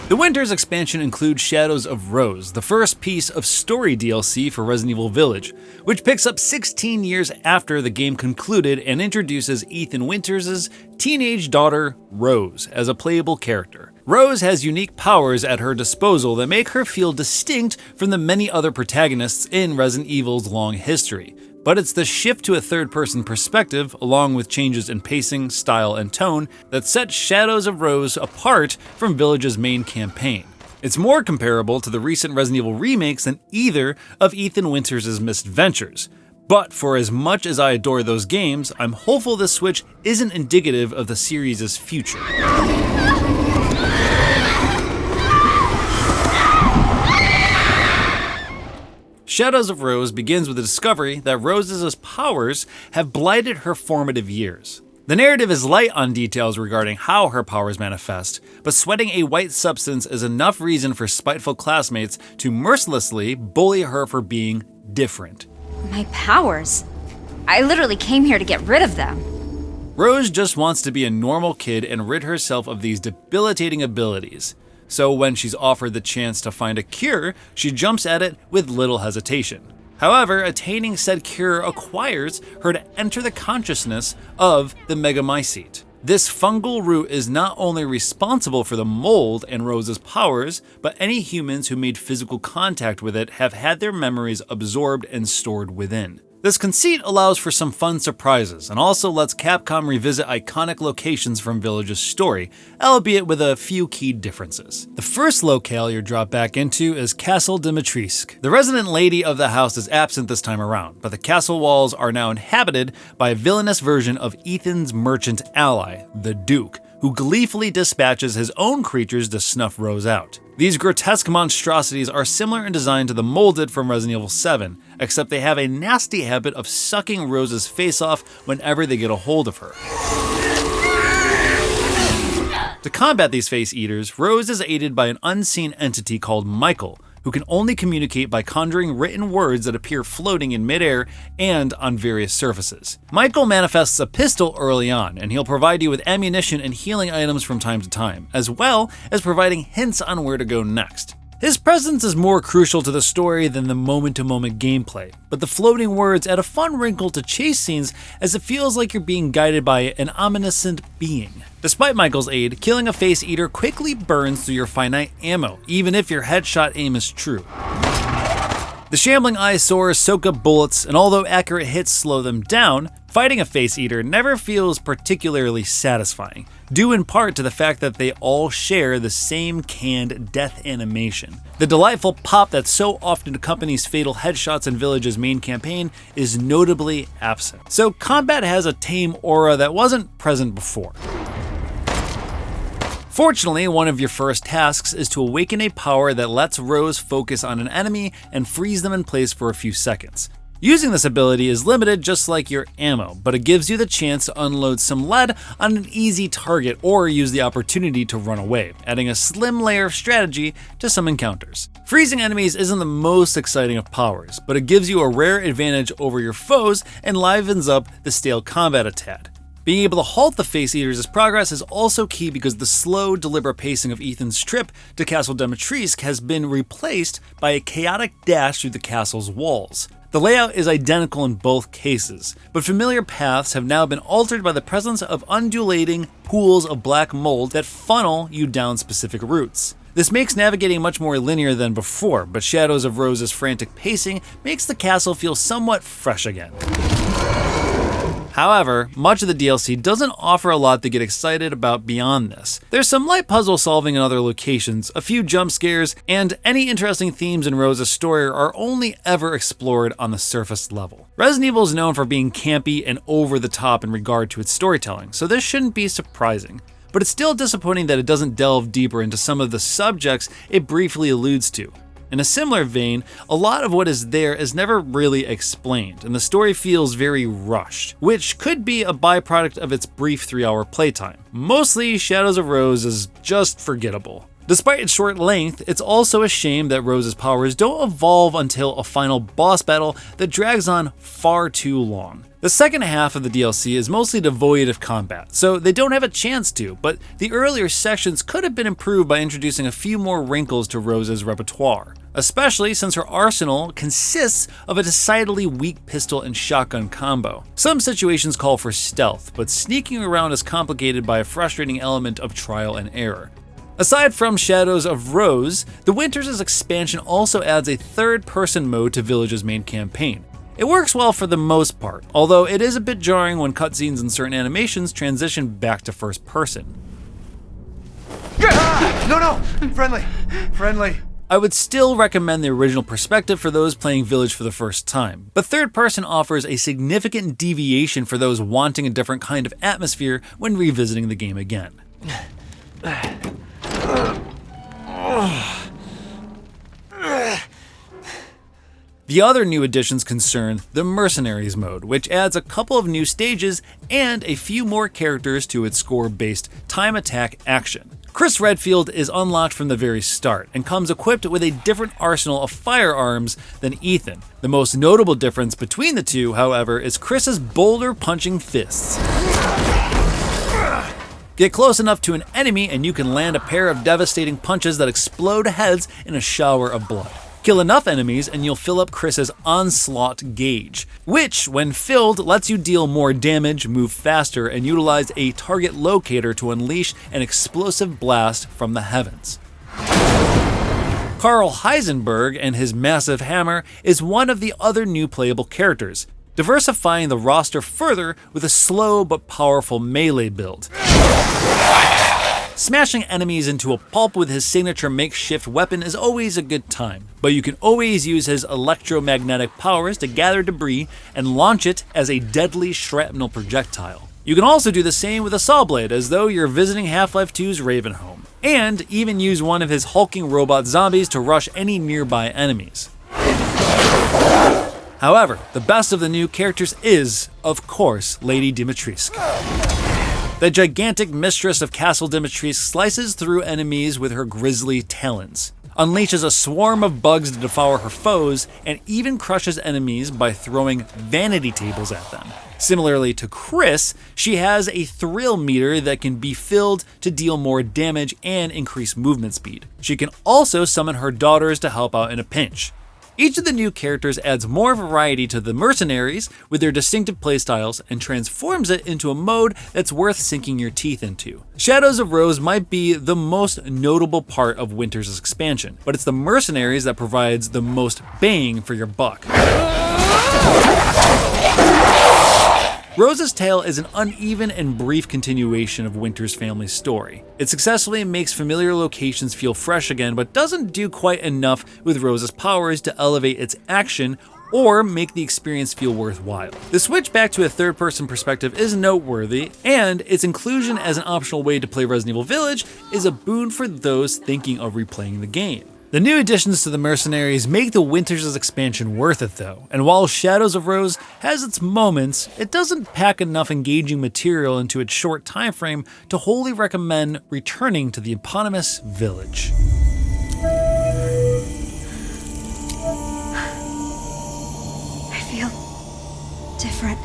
The Winter's expansion includes Shadows of Rose, the first piece of story DLC for Resident Evil Village, which picks up 16 years after the game concluded and introduces Ethan Winters' teenage daughter, Rose, as a playable character. Rose has unique powers at her disposal that make her feel distinct from the many other protagonists in Resident Evil's long history. But it's the shift to a third-person perspective, along with changes in pacing, style, and tone, that set Shadows of Rose apart from Village's main campaign. It's more comparable to the recent Resident Evil remakes than either of Ethan Winters' missed ventures. But for as much as I adore those games, I'm hopeful this switch isn't indicative of the series' future. Shadows of Rose begins with the discovery that Rose's powers have blighted her formative years. The narrative is light on details regarding how her powers manifest, but sweating a white substance is enough reason for spiteful classmates to mercilessly bully her for being different. My powers? I literally came here to get rid of them. Rose just wants to be a normal kid and rid herself of these debilitating abilities. So when she's offered the chance to find a cure, she jumps at it with little hesitation. However, attaining said cure acquires her to enter the consciousness of the Megamycete. This fungal root is not only responsible for the mold and Rose's powers, but any humans who made physical contact with it have had their memories absorbed and stored within. This conceit allows for some fun surprises, and also lets Capcom revisit iconic locations from Village's story, albeit with a few key differences. The first locale you're dropped back into is Castle Dimitrescu. The resident lady of the house is absent this time around, but the castle walls are now inhabited by a villainous version of Ethan's merchant ally, the Duke, who gleefully dispatches his own creatures to snuff Rose out. These grotesque monstrosities are similar in design to the molded from Resident Evil 7, except they have a nasty habit of sucking Rose's face off whenever they get a hold of her. To combat these face eaters, Rose is aided by an unseen entity called Michael, who can only communicate by conjuring written words that appear floating in midair and on various surfaces. Michael manifests a pistol early on, and he'll provide you with ammunition and healing items from time to time, as well as providing hints on where to go next. His presence is more crucial to the story than the moment-to-moment gameplay, but the floating words add a fun wrinkle to chase scenes as it feels like you're being guided by an omniscient being. Despite Michael's aid, killing a face eater quickly burns through your finite ammo, even if your headshot aim is true. The shambling eyesores soak up bullets, and although accurate hits slow them down, fighting a face eater never feels particularly satisfying, due in part to the fact that they all share the same canned death animation. The delightful pop that so often accompanies fatal headshots in Village's main campaign is notably absent, so combat has a tame aura that wasn't present before. Fortunately, one of your first tasks is to awaken a power that lets Rose focus on an enemy and freeze them in place for a few seconds. Using this ability is limited just like your ammo, but it gives you the chance to unload some lead on an easy target or use the opportunity to run away, adding a slim layer of strategy to some encounters. Freezing enemies isn't the most exciting of powers, but it gives you a rare advantage over your foes and livens up the stale combat a tad. Being able to halt the face eaters' progress is also key because the slow, deliberate pacing of Ethan's trip to Castle Dimitrescu has been replaced by a chaotic dash through the castle's walls. The layout is identical in both cases, but familiar paths have now been altered by the presence of undulating pools of black mold that funnel you down specific routes. This makes navigating much more linear than before, but Shadows of Rose's frantic pacing makes the castle feel somewhat fresh again. However, much of the DLC doesn't offer a lot to get excited about beyond this. There's some light puzzle solving in other locations, a few jump scares, and any interesting themes in Rose's story are only ever explored on the surface level. Resident Evil is known for being campy and over the top in regard to its storytelling, so this shouldn't be surprising. But it's still disappointing that it doesn't delve deeper into some of the subjects it briefly alludes to. In a similar vein, a lot of what is there is never really explained, and the story feels very rushed, which could be a byproduct of its brief 3-hour playtime. Mostly, Shadows of Rose is just forgettable. Despite its short length, it's also a shame that Rose's powers don't evolve until a final boss battle that drags on far too long. The second half of the DLC is mostly devoid of combat, so they don't have a chance to, but the earlier sections could have been improved by introducing a few more wrinkles to Rose's repertoire, especially since her arsenal consists of a decidedly weak pistol and shotgun combo. Some situations call for stealth, but sneaking around is complicated by a frustrating element of trial and error. Aside from Shadows of Rose, the Winters' expansion also adds a third-person mode to Village's main campaign. It works well for the most part, although it is a bit jarring when cutscenes and certain animations transition back to first person. No, friendly. I would still recommend the original perspective for those playing Village for the first time, but third person offers a significant deviation for those wanting a different kind of atmosphere when revisiting the game again. The other new additions concern the Mercenaries mode, which adds a couple of new stages and a few more characters to its score-based time attack action. Chris Redfield is unlocked from the very start and comes equipped with a different arsenal of firearms than Ethan. The most notable difference between the two, however, is Chris's boulder-punching fists. Get close enough to an enemy and you can land a pair of devastating punches that explode heads in a shower of blood. Kill enough enemies and you'll fill up Chris's onslaught gauge, which, when filled, lets you deal more damage, move faster, and utilize a target locator to unleash an explosive blast from the heavens. Carl Heisenberg and his massive hammer is one of the other new playable characters, diversifying the roster further with a slow but powerful melee build. Smashing enemies into a pulp with his signature makeshift weapon is always a good time, but you can always use his electromagnetic powers to gather debris and launch it as a deadly shrapnel projectile. You can also do the same with a saw blade as though you're visiting Half-Life 2's Ravenholm, and even use one of his hulking robot zombies to rush any nearby enemies. However, the best of the new characters is, of course, Lady Dimitrescu. The gigantic mistress of Castle Dimitrescu slices through enemies with her grisly talons, unleashes a swarm of bugs to devour her foes, and even crushes enemies by throwing vanity tables at them. Similarly to Chris, she has a thrill meter that can be filled to deal more damage and increase movement speed. She can also summon her daughters to help out in a pinch. Each of the new characters adds more variety to the Mercenaries with their distinctive playstyles and transforms it into a mode that's worth sinking your teeth into. Shadows of Rose might be the most notable part of Winter's expansion, but it's the Mercenaries that provides the most bang for your buck. Rose's Tale is an uneven and brief continuation of Winter's family story. It successfully makes familiar locations feel fresh again, but doesn't do quite enough with Rose's powers to elevate its action or make the experience feel worthwhile. The switch back to a third-person perspective is noteworthy, and its inclusion as an optional way to play Resident Evil Village is a boon for those thinking of replaying the game. The new additions to the Mercenaries make the Winters' expansion worth it though, and while Shadows of Rose has its moments, it doesn't pack enough engaging material into its short time frame to wholly recommend returning to the eponymous village. I feel different.